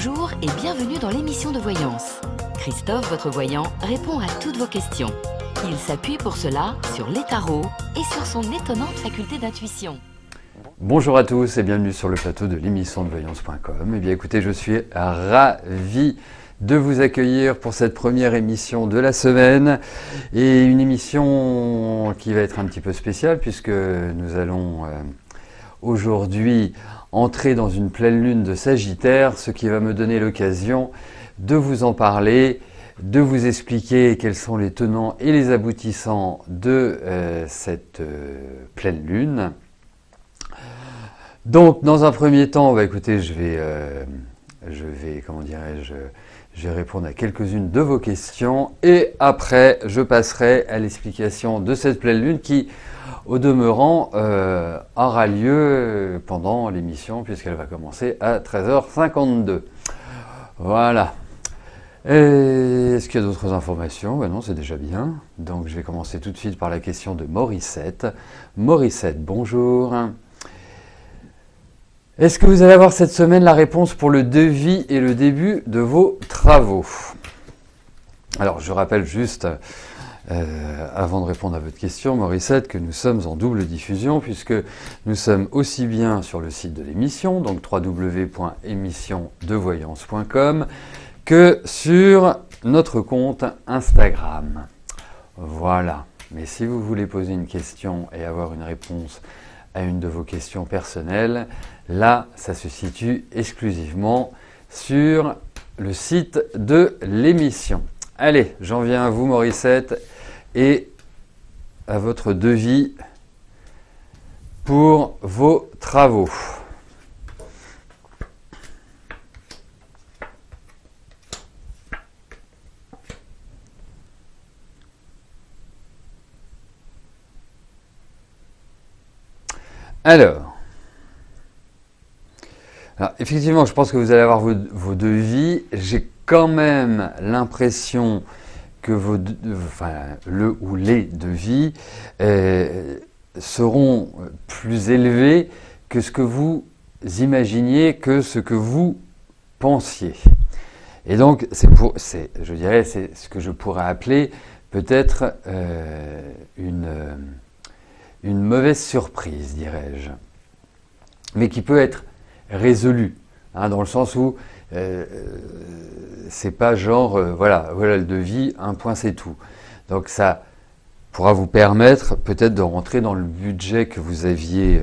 Bonjour et bienvenue dans l'émission de voyance. Christophe, votre voyant, répond à toutes vos questions. Il s'appuie pour cela sur les tarots et sur son étonnante faculté d'intuition. Bonjour à tous et bienvenue sur le plateau de l'émission de voyance.com. Eh bien écoutez, je suis ravi de vous accueillir pour cette première émission de la semaine et une émission qui va être un petit peu spéciale puisque nous allons aujourd'hui entrer dans une pleine lune de Sagittaire, ce qui va me donner l'occasion de vous en parler, de vous expliquer quels sont les tenants et les aboutissants de cette pleine lune. Donc, dans un premier temps, écoutez, je vais répondre à quelques-unes de vos questions et après, je passerai à l'explication de cette pleine lune qui, au demeurant, aura lieu pendant l'émission puisqu'elle va commencer à 13h52. Voilà. Est-ce qu'il y a d'autres informations? Ben non, c'est déjà bien. Donc, je vais commencer tout de suite par la question de Morissette. Morissette, bonjour. Est-ce que vous allez avoir cette semaine la réponse pour le devis et le début de vos travaux? Alors, je rappelle juste, avant de répondre à votre question, Morissette, que nous sommes en double diffusion puisque nous sommes aussi bien sur le site de l'émission, donc www.émissiondevoyance.com, que sur notre compte Instagram. Voilà. Mais si vous voulez poser une question et avoir une réponse à une de vos questions personnelles, là, ça se situe exclusivement sur le site de l'émission. Allez, j'en viens à vous, Morissette, et à votre devis pour vos travaux. Alors, effectivement, je pense que vous allez avoir vos devis. J'ai quand même l'impression que le ou les devis seront plus élevés que ce que vous imaginiez, que ce que vous pensiez. Et donc, c'est ce que je pourrais appeler peut-être une mauvaise surprise, dirais-je, mais qui peut être résolue, dans le sens où c'est pas genre, voilà le devis, un point c'est tout. Donc ça pourra vous permettre peut-être de rentrer dans le budget que vous aviez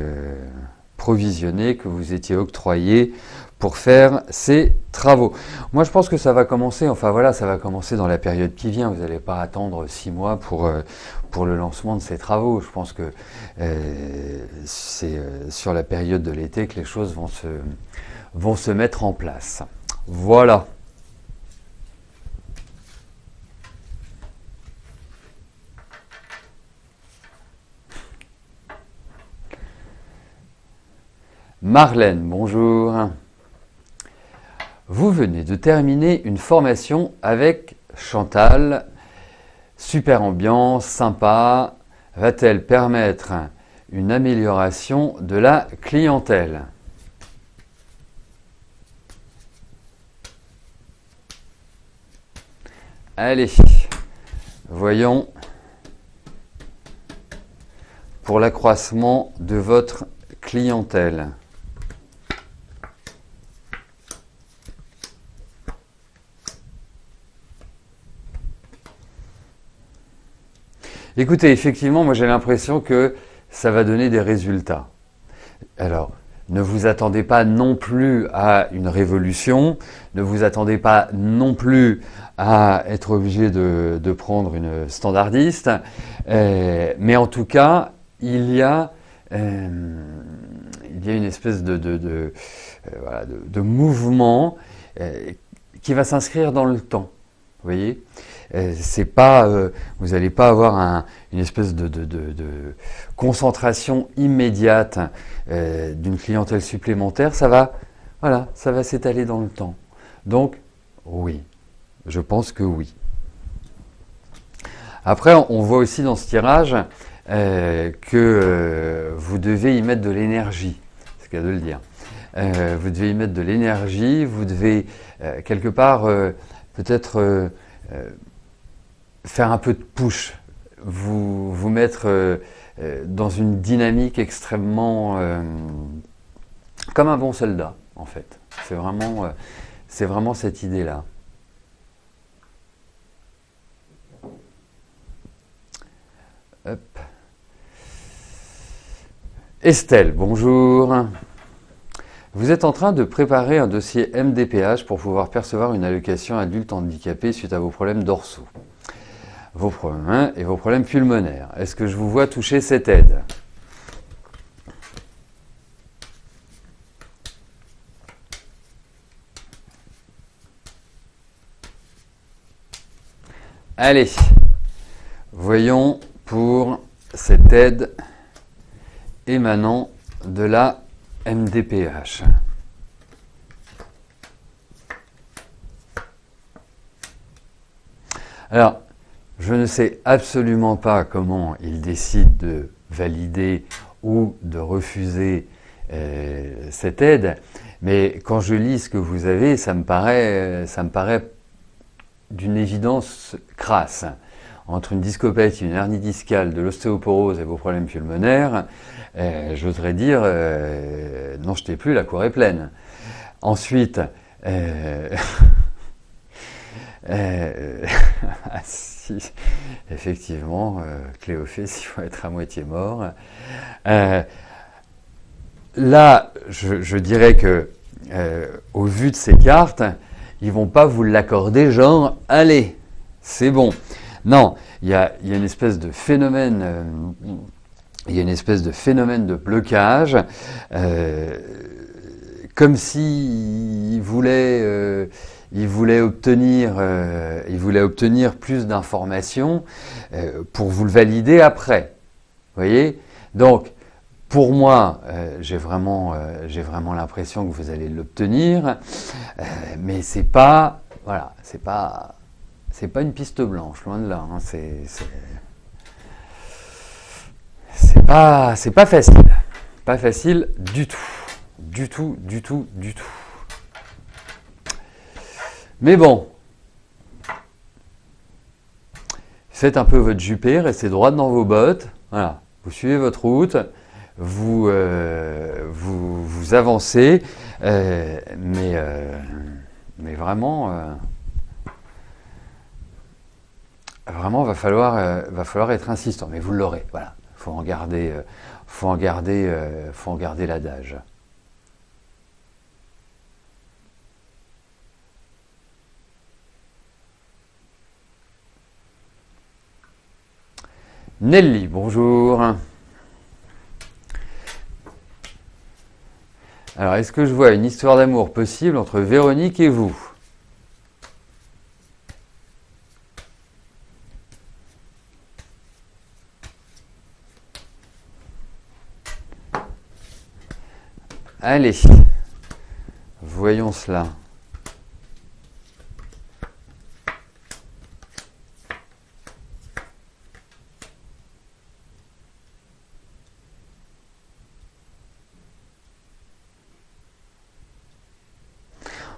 provisionné, que vous étiez octroyé pour faire ces travaux. Moi je pense que ça va commencer, ça va commencer dans la période qui vient. Vous n'allez pas attendre 6 mois pour le lancement de ces travaux. Je pense que c'est sur la période de l'été que les choses vont se mettre en place. Voilà. Marlène, bonjour. Vous venez de terminer une formation avec Chantal. Super ambiance, sympa. Va-t-elle permettre une amélioration de la clientèle? Allez, voyons pour l'accroissement de votre clientèle. Écoutez, effectivement, moi j'ai l'impression que ça va donner des résultats. Alors, ne vous attendez pas non plus à une révolution, ne vous attendez pas non plus à être obligé de prendre une standardiste, mais en tout cas, il y a une espèce de mouvement qui va s'inscrire dans le temps. Vous voyez, c'est pas, vous n'allez pas avoir une espèce de concentration immédiate d'une clientèle supplémentaire. Ça va s'étaler dans le temps. Donc, oui, je pense que oui. Après, on voit aussi dans ce tirage que vous devez y mettre de l'énergie, c'est le cas de le dire. vous devez y mettre de l'énergie, vous devez quelque part peut-être faire un peu de push, vous mettre dans une dynamique extrêmement comme un bon soldat en fait. C'est vraiment cette idée-là. Hop. Estelle, bonjour. Vous êtes en train de préparer un dossier MDPH pour pouvoir percevoir une allocation adulte handicapé suite à vos problèmes dorsaux, vos problèmes et vos problèmes pulmonaires. Est-ce que je vous vois toucher cette aide? Allez, voyons pour cette aide émanant de la MDPH. Alors, je ne sais absolument pas comment il décide de valider ou de refuser cette aide, mais quand je lis ce que vous avez, ça me paraît d'une évidence crasse. Entre une discopathie, une hernie discale, de l'ostéoporose et vos problèmes pulmonaires, j'oserais dire, n'en jetez plus, la cour est pleine. Ensuite, si, effectivement, Cléophée, il faut être à moitié mort. Là, je dirais que, au vu de ces cartes, ils vont pas vous l'accorder genre, allez, c'est bon. Non, il y a une espèce de phénomène, de blocage, comme s'il voulait obtenir plus d'informations pour vous le valider après. Vous voyez? Donc, pour moi, j'ai vraiment l'impression que vous allez l'obtenir, mais c'est pas, voilà, c'est pas une piste blanche, loin de là. Hein, c'est pas facile du tout. Mais bon, faites un peu votre jupé, restez droit dans vos bottes. Voilà, vous suivez votre route. Vous avancez, mais vraiment, va falloir être insistant. Mais vous l'aurez. Voilà, faut en garder l'adage. Nelly, bonjour. Alors, est-ce que je vois une histoire d'amour possible entre Véronique et vous? Allez, voyons cela.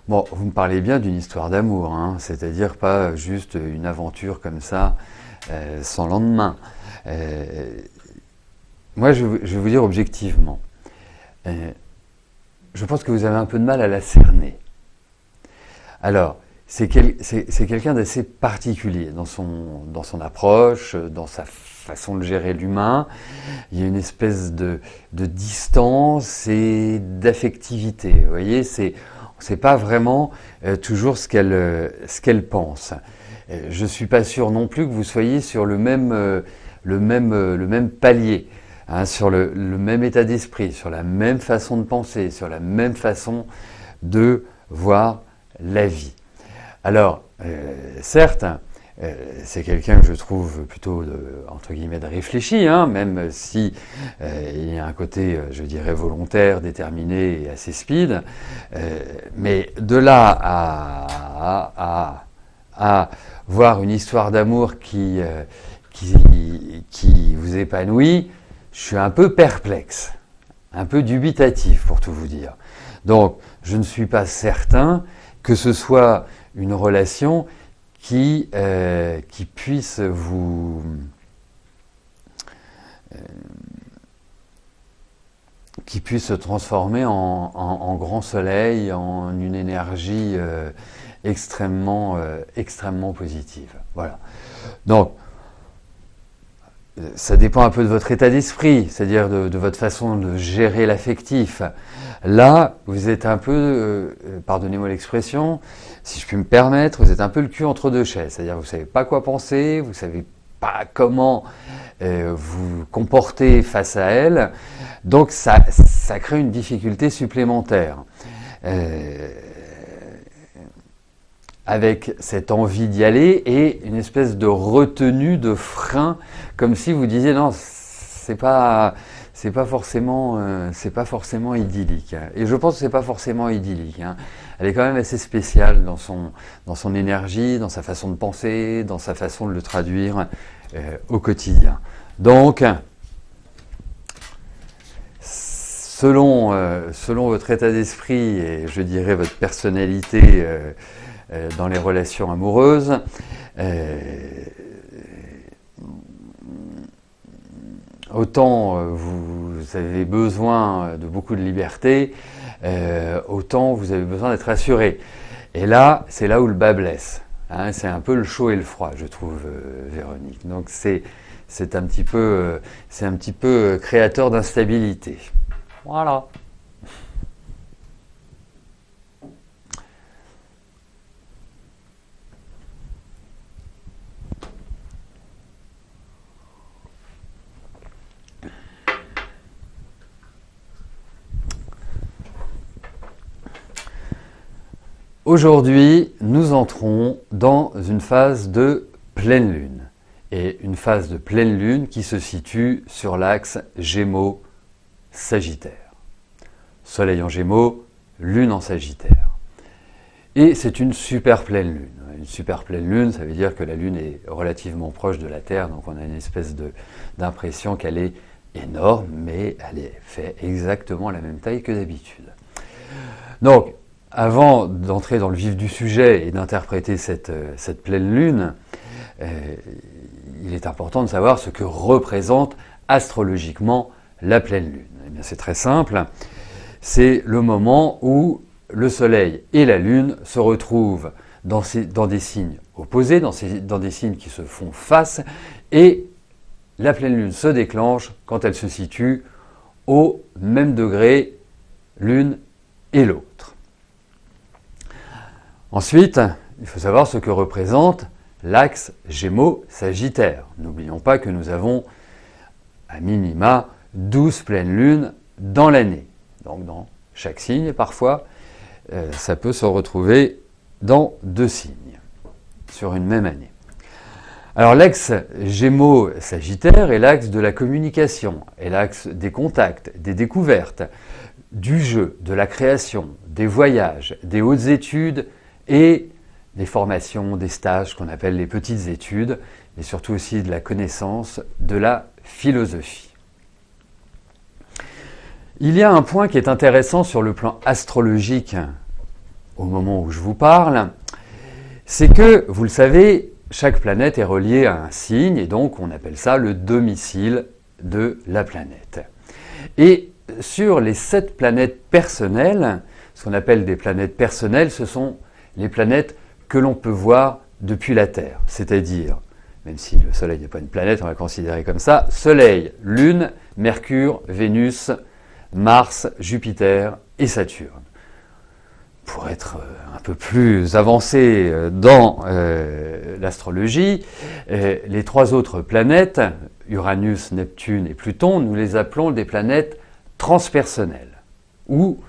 Bon, vous me parlez bien d'une histoire d'amour, hein, c'est-à-dire pas juste une aventure comme ça, sans lendemain. Moi, je vais vous dire objectivement, je pense que vous avez un peu de mal à la cerner. Alors, c'est quelqu'un d'assez particulier dans son approche, dans sa façon de gérer l'humain. Il y a une espèce de distance et d'affectivité. Vous voyez, c'est pas vraiment toujours ce qu'elle pense. Je suis pas sûr non plus que vous soyez sur le même palier, hein, sur le même état d'esprit, sur la même façon de penser, sur la même façon de voir la vie. Alors, certes, c'est quelqu'un que je trouve plutôt entre guillemets de réfléchi, hein, même si il y a un côté, je dirais, volontaire, déterminé et assez speed. Mais de là à voir une histoire d'amour qui vous épanouit, je suis un peu perplexe, un peu dubitatif pour tout vous dire. Donc, je ne suis pas certain que ce soit une relation qui puisse vous... qui puisse se transformer en grand soleil, en une énergie extrêmement positive. Voilà. Donc, ça dépend un peu de votre état d'esprit, c'est-à-dire de votre façon de gérer l'affectif. Là, vous êtes un peu, pardonnez-moi l'expression, si je puis me permettre, vous êtes un peu le cul entre deux chaises. C'est-à-dire vous ne savez pas quoi penser, vous ne savez pas comment vous comporter face à elle. Donc ça crée une difficulté supplémentaire. Avec cette envie d'y aller et une espèce de retenue, de frein, comme si vous disiez non, c'est pas forcément idyllique. Et je pense que c'est pas forcément idyllique. Elle est quand même assez spéciale dans son énergie, dans sa façon de penser, dans sa façon de le traduire au quotidien. Donc, selon votre état d'esprit et je dirais votre personnalité dans les relations amoureuses, autant vous avez besoin de beaucoup de liberté, autant vous avez besoin d'être assuré. Et là, c'est là où le bas blesse. C'est un peu le chaud et le froid, je trouve, Véronique. Donc c'est un petit peu créateur d'instabilité. Voilà. Aujourd'hui, nous entrons dans une phase de pleine lune. Et une phase de pleine lune qui se situe sur l'axe Gémeaux-Sagittaire. Soleil en Gémeaux, lune en Sagittaire. Et c'est une super pleine lune. Une super pleine lune, ça veut dire que la lune est relativement proche de la Terre, donc on a une espèce d'impression qu'elle est énorme, mais elle fait exactement la même taille que d'habitude. Donc, avant d'entrer dans le vif du sujet et d'interpréter cette pleine lune, il est important de savoir ce que représente astrologiquement la pleine lune. Eh bien, c'est très simple, c'est le moment où le Soleil et la Lune se retrouvent dans des signes opposés, dans des signes qui se font face, et la pleine Lune se déclenche quand elle se situe au même degré l'une et l'autre. Ensuite, il faut savoir ce que représente l'axe Gémeaux-Sagittaire. N'oublions pas que nous avons à minima 12 pleines lunes dans l'année. Donc dans chaque signe, parfois, ça peut se retrouver dans 2 signes sur une même année. Alors l'axe Gémeaux-Sagittaire est l'axe de la communication, est l'axe des contacts, des découvertes, du jeu, de la création, des voyages, des hautes études et des formations, des stages qu'on appelle les petites études, et surtout aussi de la connaissance, de la philosophie. Il y a un point qui est intéressant sur le plan astrologique au moment où je vous parle, c'est que, vous le savez, chaque planète est reliée à un signe, et donc on appelle ça le domicile de la planète. Et sur les 7 planètes personnelles, ce qu'on appelle des planètes personnelles, ce sont les planètes que l'on peut voir depuis la Terre, c'est-à-dire, même si le Soleil n'est pas une planète, on va le considérer comme ça, Soleil, Lune, Mercure, Vénus, Mars, Jupiter et Saturne. Pour être un peu plus avancé dans l'astrologie, les 3 autres planètes, Uranus, Neptune et Pluton, nous les appelons des planètes transpersonnelles, ou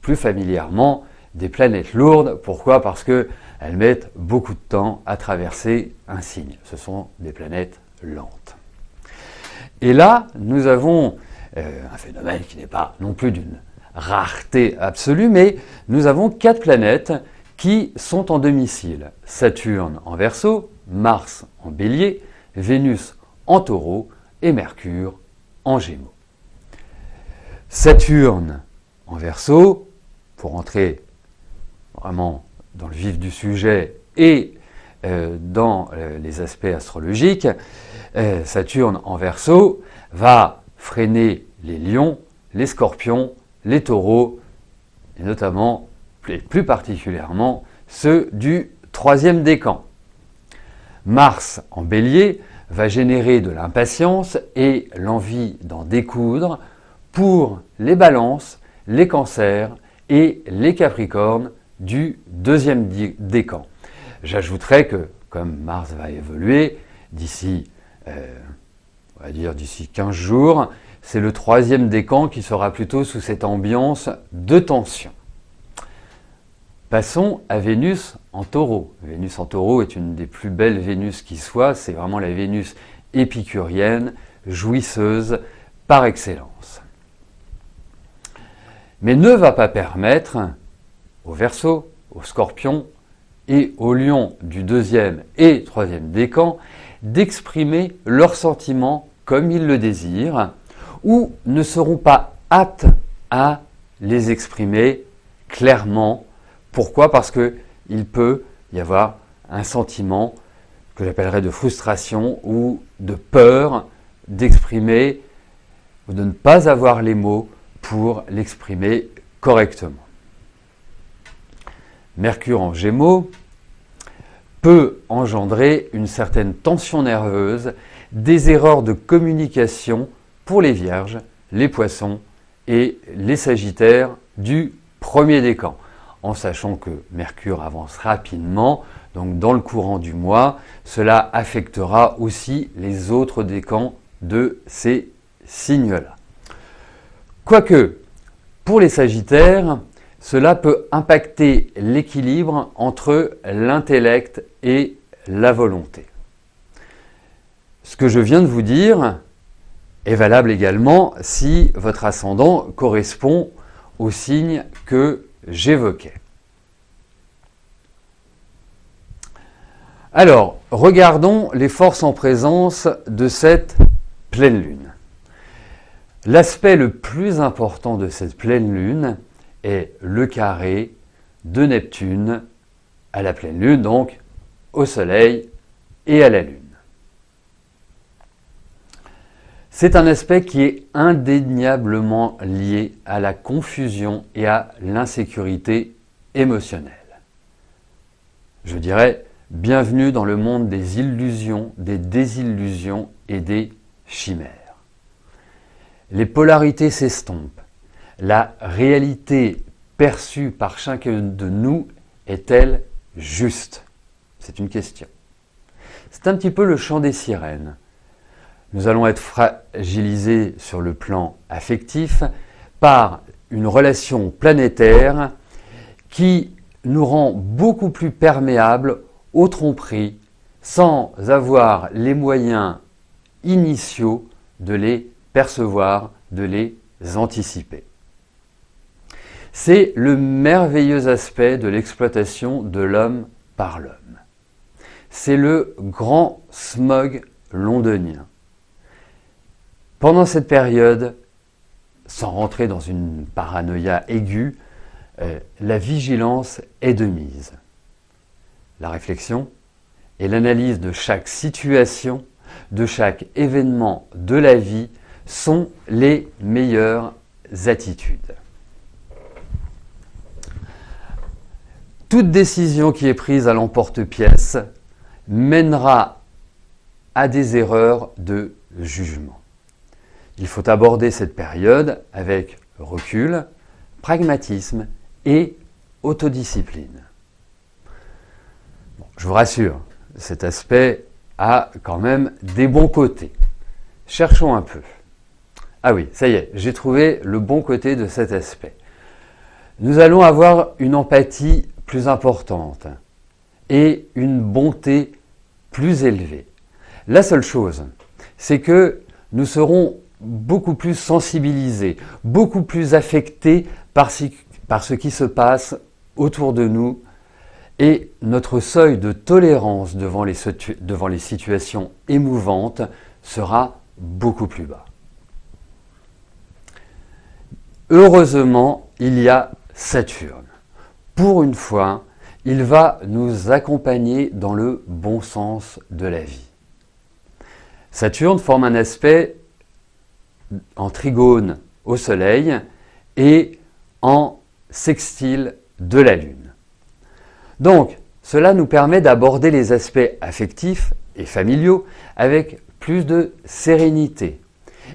plus familièrement des planètes lourdes. Pourquoi ? Parce qu'elles mettent beaucoup de temps à traverser un signe. Ce sont des planètes lentes. Et là, nous avons un phénomène qui n'est pas non plus d'une rareté absolue, mais nous avons 4 planètes qui sont en domicile. Saturne en Verseau, Mars en Bélier, Vénus en Taureau et Mercure en Gémeaux. Saturne en Verseau, pour entrer vraiment dans le vif du sujet et dans les aspects astrologiques, Saturne en Verseau va freiner les lions, les scorpions, les taureaux, et notamment, et plus particulièrement, ceux du 3e décan. Mars en Bélier va générer de l'impatience et l'envie d'en découdre pour les Balances, les Cancers et les Capricornes du 2e décan. J'ajouterai que, comme Mars va évoluer d'ici, on va dire d'ici 15 jours, c'est le 3e décan qui sera plutôt sous cette ambiance de tension. Passons à Vénus en Taureau. Vénus en Taureau est une des plus belles Vénus qui soit, c'est vraiment la Vénus épicurienne, jouisseuse par excellence. Mais ne va pas permettre aux Verseaux, aux Scorpions et aux Lions du 2e et 3e décan d'exprimer leurs sentiments comme ils le désirent ou ne seront pas aptes à les exprimer clairement. Pourquoi ? Parce qu'il peut y avoir un sentiment que j'appellerais de frustration ou de peur d'exprimer ou de ne pas avoir les mots pour l'exprimer correctement. Mercure en Gémeaux peut engendrer une certaine tension nerveuse, des erreurs de communication pour les Vierges, les Poissons et les Sagittaires du 1er décan. En sachant que Mercure avance rapidement, donc dans le courant du mois, cela affectera aussi les autres décans de ces signes-là. Quoique, pour les Sagittaires, cela peut impacter l'équilibre entre l'intellect et la volonté. Ce que je viens de vous dire est valable également si votre ascendant correspond au signe que j'évoquais. Alors, regardons les forces en présence de cette pleine lune. L'aspect le plus important de cette pleine lune est le carré de Neptune à la pleine lune, donc au Soleil et à la Lune. C'est un aspect qui est indéniablement lié à la confusion et à l'insécurité émotionnelle. Je dirais, bienvenue dans le monde des illusions, des désillusions et des chimères. Les polarités s'estompent. La réalité perçue par chacun de nous est-elle juste ? C'est une question. C'est un petit peu le chant des sirènes. Nous allons être fragilisés sur le plan affectif par une relation planétaire qui nous rend beaucoup plus perméables aux tromperies sans avoir les moyens initiaux de les percevoir, de les anticiper. C'est le merveilleux aspect de l'exploitation de l'homme par l'homme. C'est le grand smog londonien. Pendant cette période, sans rentrer dans une paranoïa aiguë, la vigilance est de mise. La réflexion et l'analyse de chaque situation, de chaque événement de la vie sont les meilleures attitudes. Toute décision qui est prise à l'emporte-pièce mènera à des erreurs de jugement. Il faut aborder cette période avec recul, pragmatisme et autodiscipline. Bon, je vous rassure, cet aspect a quand même des bons côtés. Cherchons un peu. Ah oui, ça y est, j'ai trouvé le bon côté de cet aspect. Nous allons avoir une empathie plus importante et une bonté plus élevée. La seule chose, c'est que nous serons beaucoup plus sensibilisés, beaucoup plus affectés par ce qui se passe autour de nous et notre seuil de tolérance devant les situations émouvantes sera beaucoup plus bas. Heureusement, il y a Saturne. Pour une fois, il va nous accompagner dans le bon sens de la vie. Saturne forme un aspect en trigone au Soleil et en sextile de la Lune. Donc, cela nous permet d'aborder les aspects affectifs et familiaux avec plus de sérénité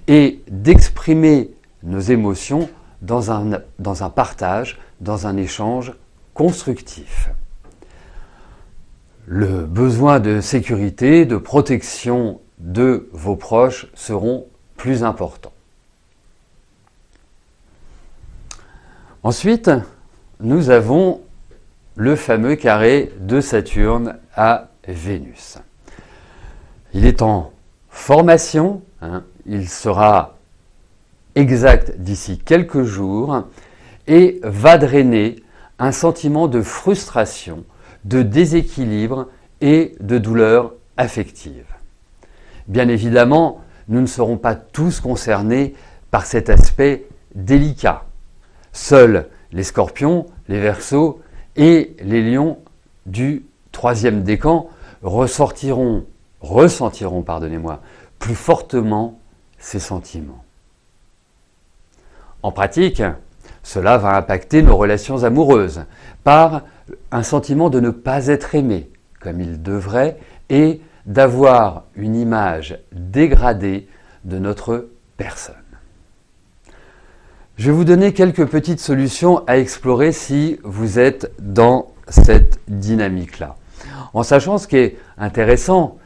et d'exprimer nos émotions dans un partage, dans un échange constructif. Le besoin de sécurité, de protection de vos proches seront plus importants. Ensuite, nous avons le fameux carré de Saturne à Vénus. Il est en formation, il sera exact d'ici quelques jours et va drainer un sentiment de frustration, de déséquilibre et de douleur affective. Bien évidemment, nous ne serons pas tous concernés par cet aspect délicat. Seuls les scorpions, les verseaux et les lions du troisième décan ressentiront plus fortement ces sentiments. En pratique, cela va impacter nos relations amoureuses par un sentiment de ne pas être aimé comme il devrait et d'avoir une image dégradée de notre personne. Je vais vous donner quelques petites solutions à explorer si vous êtes dans cette dynamique-là. En sachant ce qui est intéressant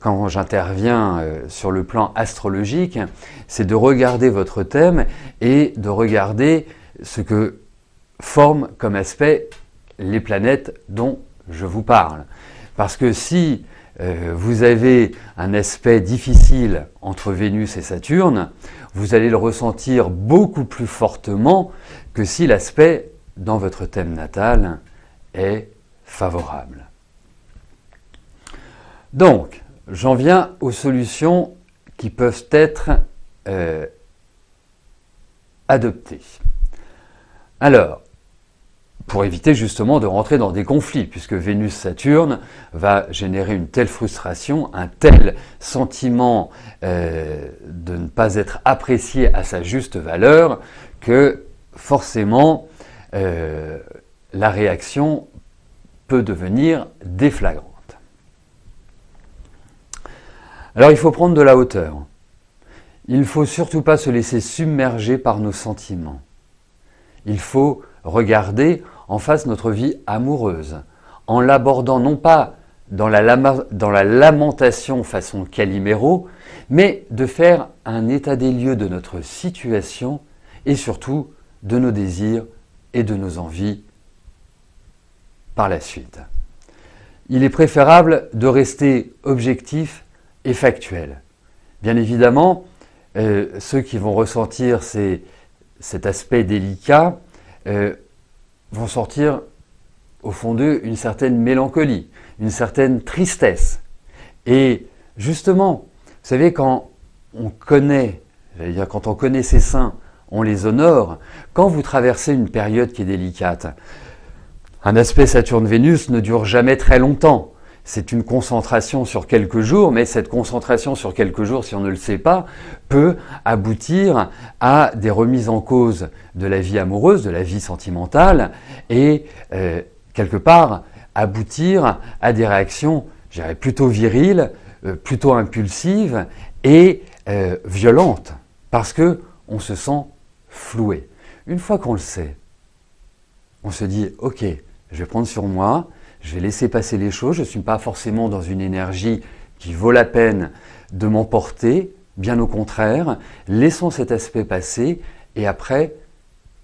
quand j'interviens sur le plan astrologique, c'est de regarder votre thème et de regarder ce que forment comme aspect les planètes dont je vous parle. Parce que si vous avez un aspect difficile entre Vénus et Saturne, vous allez le ressentir beaucoup plus fortement que si l'aspect dans votre thème natal est favorable. Donc, j'en viens aux solutions qui peuvent être adoptées. Alors, pour éviter justement de rentrer dans des conflits, puisque Vénus-Saturne va générer une telle frustration, un tel sentiment de ne pas être apprécié à sa juste valeur, que forcément la réaction peut devenir déflagrante. Alors il faut prendre de la hauteur. Il ne faut surtout pas se laisser submerger par nos sentiments. Il faut regarder en face notre vie amoureuse, en l'abordant non pas dans la lamentation façon Calimero, mais de faire un état des lieux de notre situation et surtout de nos désirs et de nos envies par la suite. Il est préférable de rester objectif et factuel. Bien évidemment, ceux qui vont ressentir cet aspect délicat vont sortir au fond d'eux une certaine mélancolie, une certaine tristesse. Et justement, vous savez, quand on connaît ses saints, on les honore. Quand vous traversez une période qui est délicate, un aspect Saturne-Vénus ne dure jamais très longtemps. C'est une concentration sur quelques jours, mais cette concentration sur quelques jours, si on ne le sait pas, peut aboutir à des remises en cause de la vie amoureuse, de la vie sentimentale, et quelque part aboutir à des réactions, je dirais, plutôt viriles, plutôt impulsives et violentes, parce qu'on se sent floué. Une fois qu'on le sait, on se dit « Ok, je vais prendre sur moi ». Je vais laisser passer les choses, je ne suis pas forcément dans une énergie qui vaut la peine de m'emporter, bien au contraire, laissons cet aspect passer et après,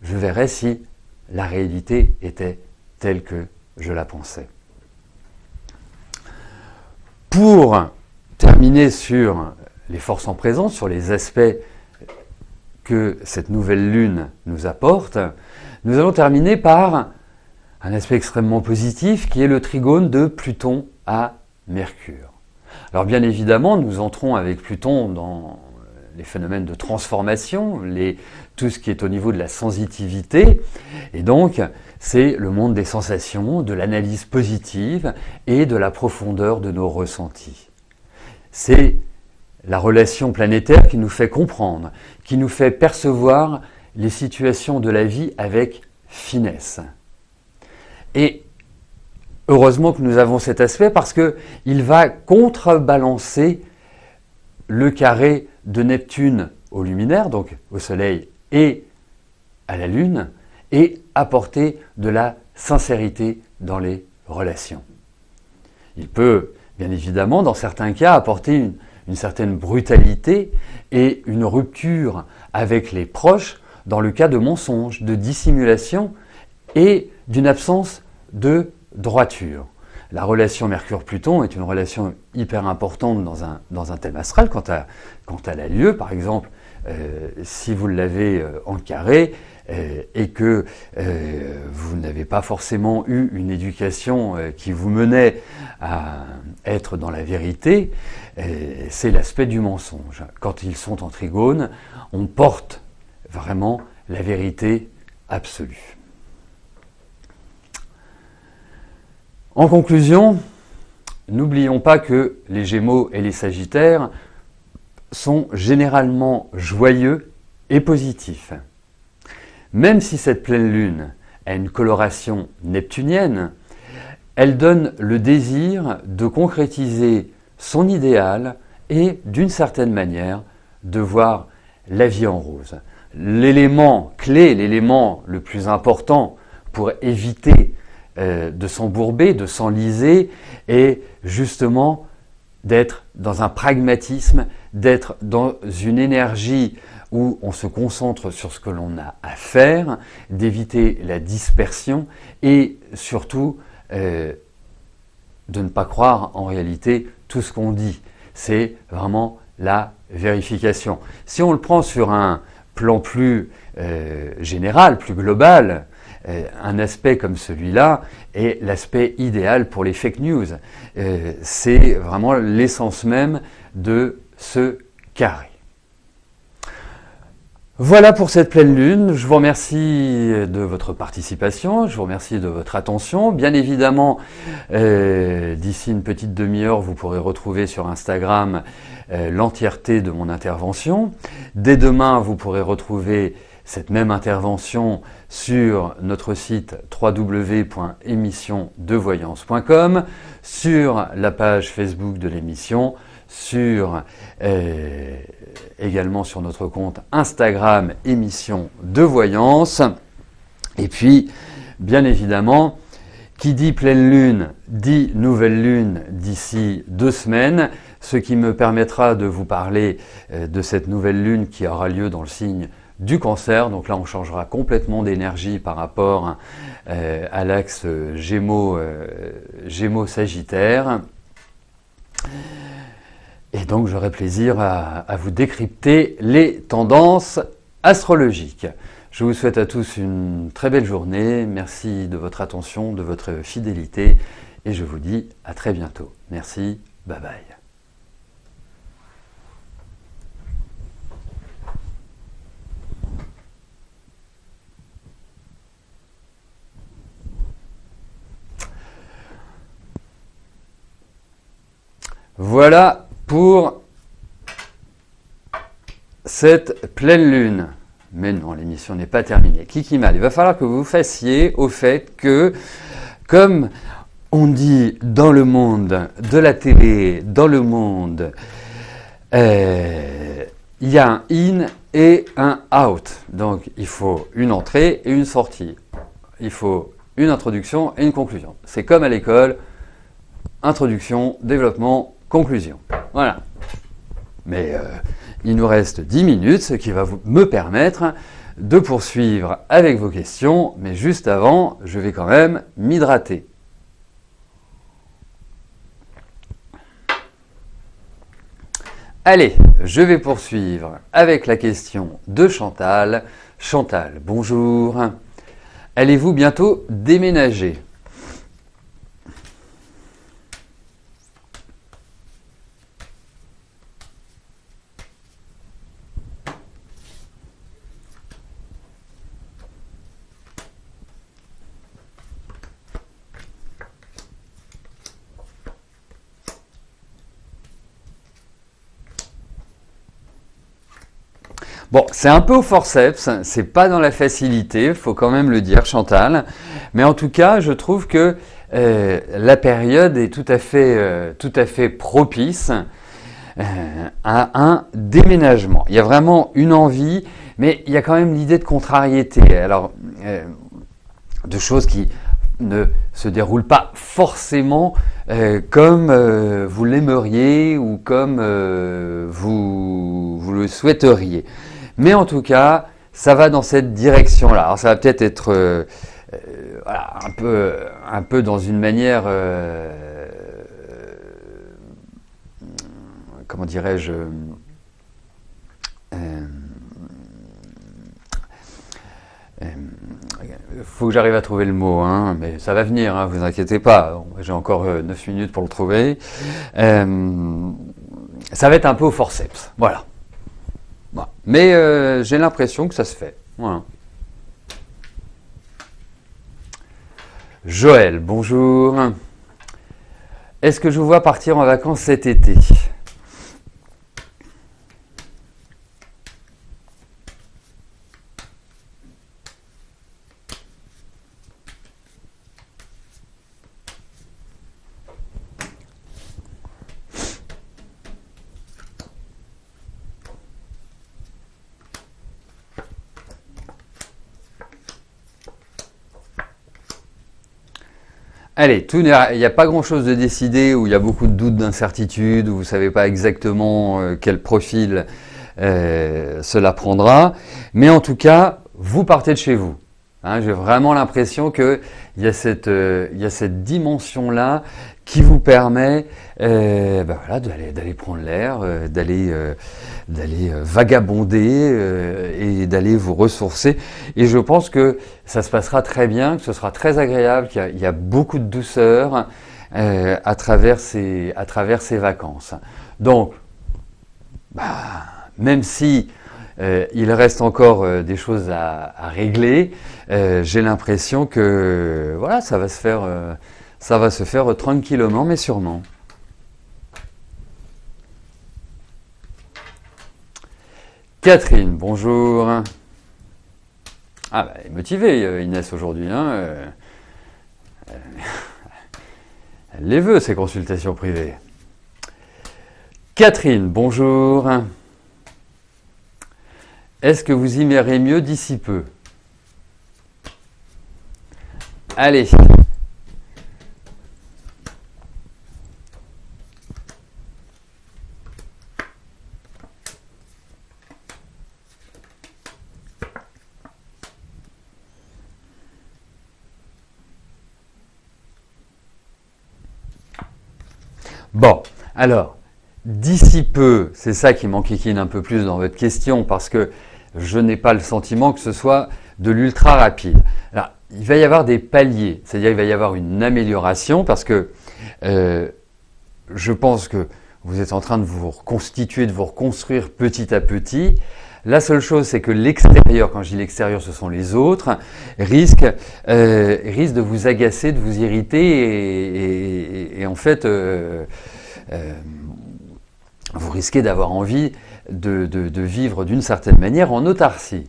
je verrai si la réalité était telle que je la pensais. Pour terminer sur les forces en présence, sur les aspects que cette nouvelle lune nous apporte, nous allons terminer par un aspect extrêmement positif qui est le trigone de Pluton à Mercure. Alors bien évidemment, nous entrons avec Pluton dans les phénomènes de transformation, tout ce qui est au niveau de la sensitivité. Et donc, c'est le monde des sensations, de l'analyse positive et de la profondeur de nos ressentis. C'est la relation planétaire qui nous fait comprendre, qui nous fait percevoir les situations de la vie avec finesse. Et heureusement que nous avons cet aspect parce qu'il va contrebalancer le carré de Neptune au luminaire, donc au Soleil et à la Lune, et apporter de la sincérité dans les relations. Il peut, bien évidemment, dans certains cas, apporter une certaine brutalité et une rupture avec les proches dans le cas de mensonges, de dissimulation et d'une absence de droiture. La relation Mercure-Pluton est une relation hyper importante dans un thème astral quand elle a lieu. Par exemple, si vous l'avez en carré et que vous n'avez pas forcément eu une éducation qui vous menait à être dans la vérité, c'est l'aspect du mensonge. Quand ils sont en trigone, on porte vraiment la vérité absolue. En conclusion, n'oublions pas que les Gémeaux et les Sagittaires sont généralement joyeux et positifs. Même si cette pleine lune a une coloration neptunienne, elle donne le désir de concrétiser son idéal et, d'une certaine manière, de voir la vie en rose. L'élément clé, l'élément le plus important pour éviter de s'embourber, de s'enliser, et justement d'être dans un pragmatisme, d'être dans une énergie où on se concentre sur ce que l'on a à faire, d'éviter la dispersion et surtout de ne pas croire en réalité tout ce qu'on dit. C'est vraiment la vérification. Si on le prend sur un plan plus général, plus global, un aspect comme celui-là est l'aspect idéal pour les fake news. C'est vraiment l'essence même de ce carré. Voilà pour cette pleine lune. Je vous remercie de votre participation, je vous remercie de votre attention. Bien évidemment, d'ici une petite demi-heure, vous pourrez retrouver sur Instagram l'entièreté de mon intervention. Dès demain, vous pourrez retrouver cette même intervention sur notre site www.émissiondevoyance.com, sur la page Facebook de l'émission, également sur notre compte Instagram émission de voyance. Et puis, bien évidemment, qui dit pleine lune, dit nouvelle lune d'ici 2 semaines, ce qui me permettra de vous parler de cette nouvelle lune qui aura lieu dans le signe du Cancer. Donc là, on changera complètement d'énergie par rapport à l'axe Gémeaux-Sagittaire. Et donc, j'aurai plaisir à vous décrypter les tendances astrologiques. Je vous souhaite à tous une très belle journée. Merci de votre attention, de votre fidélité. Et je vous dis à très bientôt. Merci. Bye bye. Voilà pour cette pleine lune. Mais non, l'émission n'est pas terminée. Kikimal, il va falloir que vous fassiez au fait que, comme on dit dans le monde de la télé, dans le monde, il y a un in et un out. Donc, il faut une entrée et une sortie. Il faut une introduction et une conclusion. C'est comme à l'école, introduction, développement, conclusion. Voilà. Mais il nous reste 10 minutes, ce qui va me permettre de poursuivre avec vos questions. Mais juste avant, je vais quand même m'hydrater. Allez, je vais poursuivre avec la question de Chantal. Chantal, bonjour. Allez-vous bientôt déménager ? Bon, c'est un peu au forceps, c'est pas dans la facilité, faut quand même le dire, Chantal. Mais en tout cas, je trouve que la période est tout à fait propice à un déménagement. Il y a vraiment une envie, mais il y a quand même l'idée de contrariété. Alors, de choses qui ne se déroulent pas forcément comme vous l'aimeriez ou comme vous le souhaiteriez. Mais en tout cas, ça va dans cette direction-là. Alors ça va peut-être être voilà, un peu dans une manière, comment dirais-je, faut que j'arrive à trouver le mot, hein, mais ça va venir, hein, vous inquiétez pas, j'ai encore 9 minutes pour le trouver. Ça va être un peu au forceps, voilà. Bon. Mais j'ai l'impression que ça se fait. Voilà. Joël, bonjour. Est-ce que je vous vois partir en vacances cet été ? Allez, il n'y a pas grand-chose de décidé, où il y a beaucoup de doutes, d'incertitudes, où vous ne savez pas exactement quel profil cela prendra. Mais en tout cas, vous partez de chez vous. Hein, j'ai vraiment l'impression qu'il y a cette dimension-là qui vous permet voilà, d'aller prendre l'air, d'aller vagabonder et d'aller vous ressourcer. Et je pense que ça se passera très bien, que ce sera très agréable, qu'il y a beaucoup de douceur à travers ces vacances. Donc, même si il reste encore des choses à régler, j'ai l'impression que voilà, ça va se faire tranquillement, mais sûrement. Catherine, bonjour. Ah, bah, elle est motivée, Inès, aujourd'hui. Hein, elle les veut, ces consultations privées. Catherine, bonjour. Est-ce que vous y verrez mieux d'ici peu ? Allez. Bon, alors, d'ici peu, c'est ça qui m'enquiquine un peu plus dans votre question, parce que je n'ai pas le sentiment que ce soit de l'ultra rapide. Alors, il va y avoir des paliers, c'est-à-dire il va y avoir une amélioration, parce que je pense que vous êtes en train de vous reconstituer, de vous reconstruire petit à petit. La seule chose, c'est que l'extérieur, quand je dis l'extérieur, ce sont les autres, risque de vous agacer, de vous irriter et en fait, vous risquez d'avoir envie de vivre d'une certaine manière en autarcie.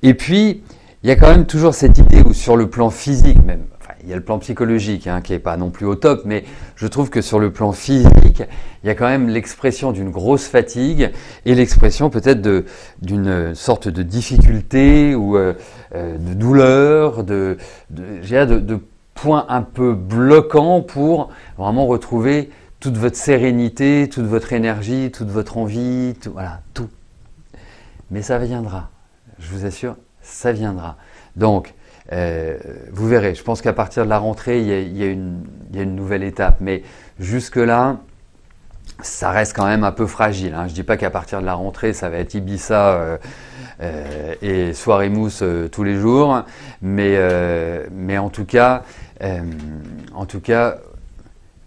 Et puis, il y a quand même toujours cette idée où sur le plan physique même, enfin, il y a le plan psychologique qui n'est pas non plus au top, mais je trouve que sur le plan physique, il y a quand même l'expression d'une grosse fatigue et l'expression peut-être d'une sorte de difficulté ou de douleur, de points un peu bloquants pour vraiment retrouver toute votre sérénité, toute votre énergie, toute votre envie, voilà, tout. Mais ça viendra, je vous assure, ça viendra. Donc, vous verrez, je pense qu'à partir de la rentrée, il y a une nouvelle étape. Mais jusque-là, ça reste quand même un peu fragile. Hein. Je ne dis pas qu'à partir de la rentrée, ça va être Ibiza et soirée mousse tous les jours. Mais en tout cas,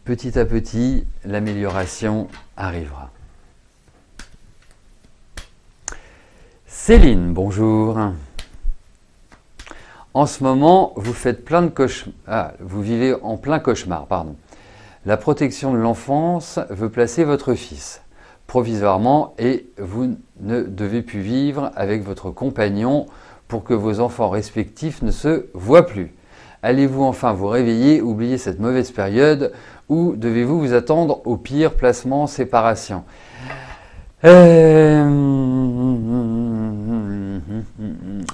petit à petit, l'amélioration arrivera. Céline, bonjour. En ce moment, vous faites plein de cauchemars. Ah, vous vivez en plein cauchemar, pardon. La protection de l'enfance veut placer votre fils. provisoirement et vous ne devez plus vivre avec votre compagnon pour que vos enfants respectifs ne se voient plus. Allez-vous enfin vous réveiller, oublier cette mauvaise période ou devez-vous vous attendre au pire, placement, séparation?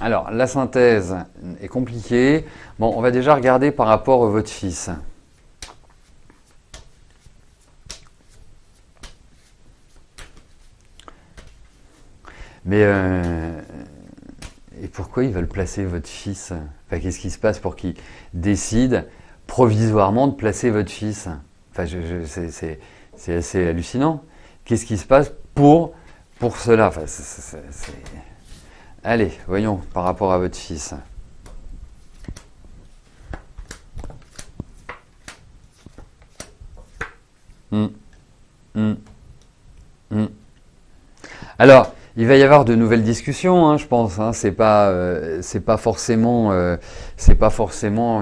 Alors, la synthèse est compliquée. Bon, on va déjà regarder par rapport à votre fils. Mais et pourquoi ils veulent placer votre fils? Enfin, qu'est-ce qui se passe pour qu'ils décident provisoirement de placer votre fils? Enfin, c'est assez hallucinant. Qu'est-ce qui se passe pour cela? Enfin, Allez, voyons par rapport à votre fils. Alors, il va y avoir de nouvelles discussions, hein, je pense. Hein. C'est pas forcément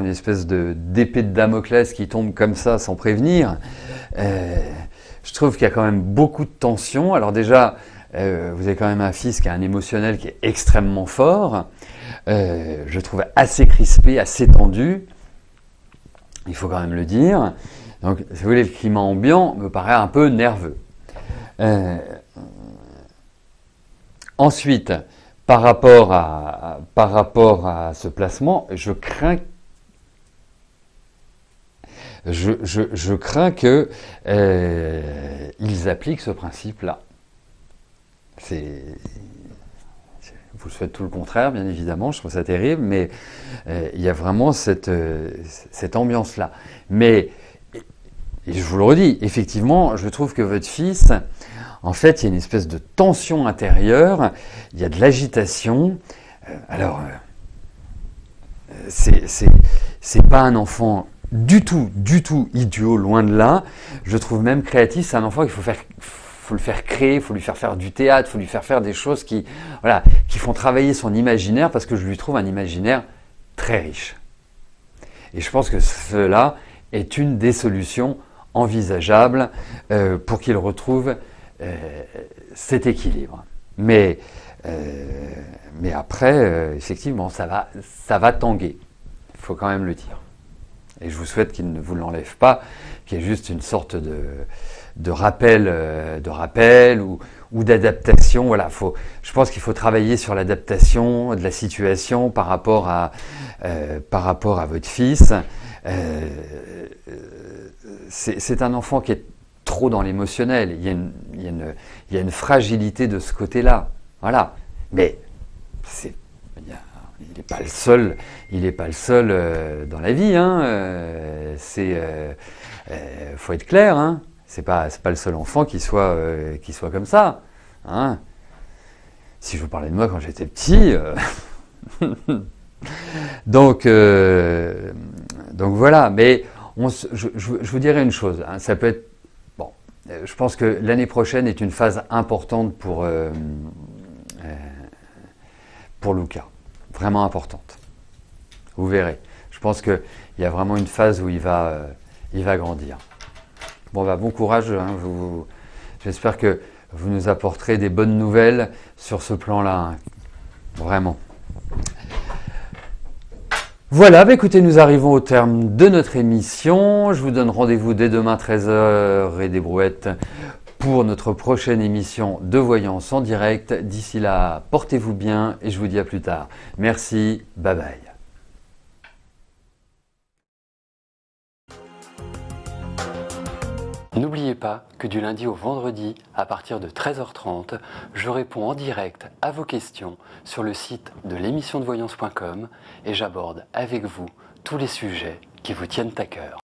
une espèce d'épée de Damoclès qui tombe comme ça sans prévenir. Je trouve qu'il y a quand même beaucoup de tensions. Alors déjà, vous avez quand même un fils qui a un émotionnel qui est extrêmement fort. Je trouve assez crispé, assez tendu. Il faut quand même le dire. Donc, si vous voulez, le climat ambiant me paraît un peu nerveux. Ensuite, par rapport à ce placement, je crains que ils appliquent ce principe-là. Je vous souhaite tout le contraire, bien évidemment, je trouve ça terrible, mais il y a vraiment cette ambiance-là. Mais, et je vous le redis, effectivement, je trouve que votre fils, en fait, il y a une espèce de tension intérieure, il y a de l'agitation. Alors, c'est pas un enfant du tout idiot, loin de là. Je trouve même créatif, c'est un enfant qu'il faut le faire créer, il faut lui faire du théâtre, il faut lui faire des choses qui font travailler son imaginaire, parce que je lui trouve un imaginaire très riche. Et je pense que cela est une des solutions envisageables pour qu'il retrouve cet équilibre. Mais après, effectivement, ça va tanguer. Il faut quand même le dire. Et je vous souhaite qu'il ne vous l'enlève pas, qu'il y ait juste une sorte de rappel ou d'adaptation. Voilà, je pense qu'il faut travailler sur l'adaptation de la situation par rapport à votre fils. C'est un enfant qui est trop dans l'émotionnel. Il y a une fragilité de ce côté-là. Voilà. Mais il n'est pas le seul. Il n'est pas le seul dans la vie. Hein. Faut être clair. Hein. C'est pas le seul enfant qui soit comme ça. Hein. Si je vous parlais de moi quand j'étais petit. Donc voilà. Mais je vous dirais une chose. Hein. Ça peut être je pense que l'année prochaine est une phase importante pour Luca, vraiment importante. Vous verrez. Je pense qu'il y a vraiment une phase où il va grandir. Bon, bon courage. Hein, j'espère que vous nous apporterez des bonnes nouvelles sur ce plan-là. Hein, vraiment. Voilà, écoutez, nous arrivons au terme de notre émission. Je vous donne rendez-vous dès demain 13h et des brouettes pour notre prochaine émission de voyance en direct. D'ici là, portez-vous bien et je vous dis à plus tard. Merci, bye bye. N'oubliez pas que du lundi au vendredi, à partir de 13h30, je réponds en direct à vos questions sur le site de l'émissiondevoyance.com et j'aborde avec vous tous les sujets qui vous tiennent à cœur.